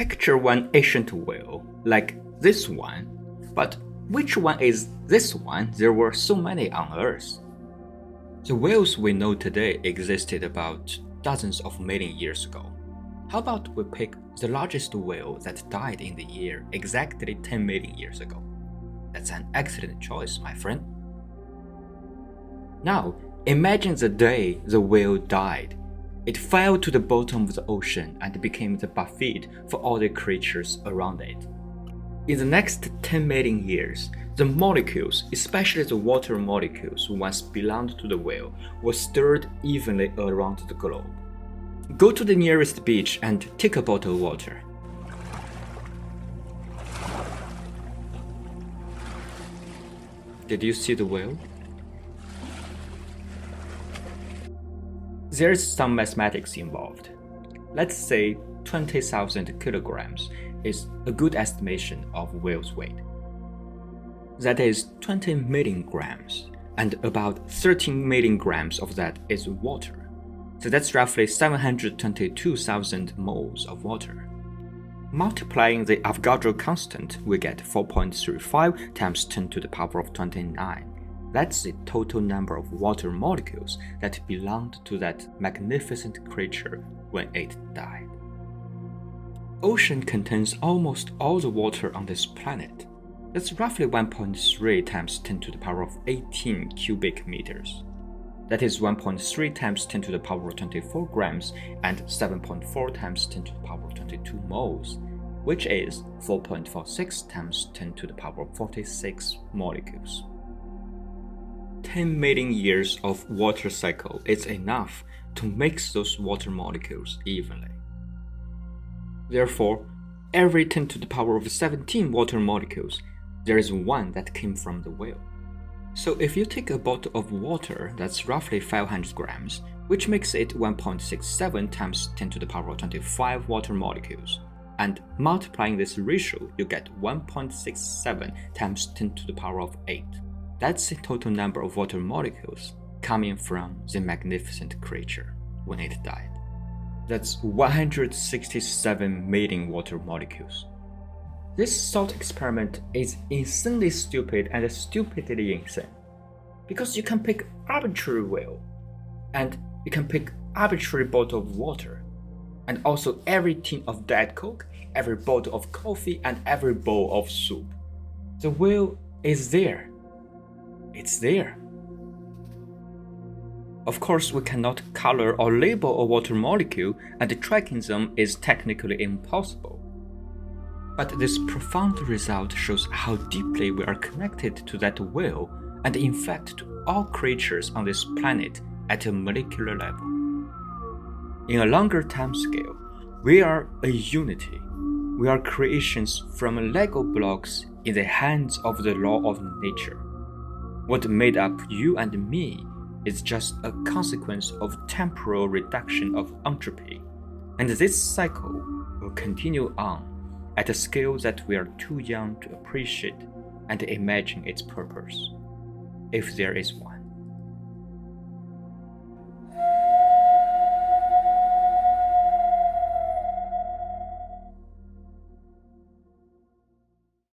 Picture one ancient whale, like this one, but which one is this one? There were so many on Earth. The whales we know today existed about dozens of million years ago. How about we pick the largest whale that died in the year exactly 10 million years ago? That's an excellent choice, my friend. Now, imagine the day the whale died. It fell to the bottom of the ocean and became the buffet for all the creatures around it. In the next 10 million years, the molecules, especially the water molecules once belonged to the whale, were stirred evenly around the globe. Go to the nearest beach and take a bottle of water. Did you see the whale? There's some mathematics involved. Let's say 20,000 kilograms is a good estimation of whale's weight. That is 20 million grams, and about 13 million grams of that is water. So that's roughly 722,000 moles of water. Multiplying the Avogadro constant, we get 4.35 times 10 to the power of 29. That's the total number of water molecules that belonged to that magnificent creature when it died. Ocean contains almost all the water on this planet. That's roughly 1.3 times 10 to the power of 18 cubic meters. That is 1.3 times 10 to the power of 24 grams and 7.4 times 10 to the power of 22 moles, which is 4.46 times 10 to the power of 46 molecules. 10 million years of water cycle is enough to mix those water molecules evenly. Therefore, every 10 to the power of 17 water molecules, there is one that came from the whale. So if you take a bottle of water that's roughly 500 grams, which makes it 1.67 times 10 to the power of 25 water molecules, and multiplying this ratio, you get 1.67 times 10 to the power of 8. That's the total number of water molecules coming from the magnificent creature when it died. That's 167 million water molecules. This thought experiment is insanely stupid and stupidly insane. Because you can pick arbitrary whale, and you can pick arbitrary bottle of water, and also every tin of Diet Coke, every bottle of coffee, and every bowl of soup. The whale is there. It's there. Of course, we cannot color or label a water molecule, and tracking them is technically impossible. But this profound result shows how deeply we are connected to that whale, and in fact to all creatures on this planet at a molecular level. In a longer time scale, we are a unity. We are creations from Lego blocks in the hands of the law of nature. What made up you and me is just a consequence of temporal reduction of entropy, and this cycle will continue on at a scale that we are too young to appreciate and imagine its purpose, if there is one.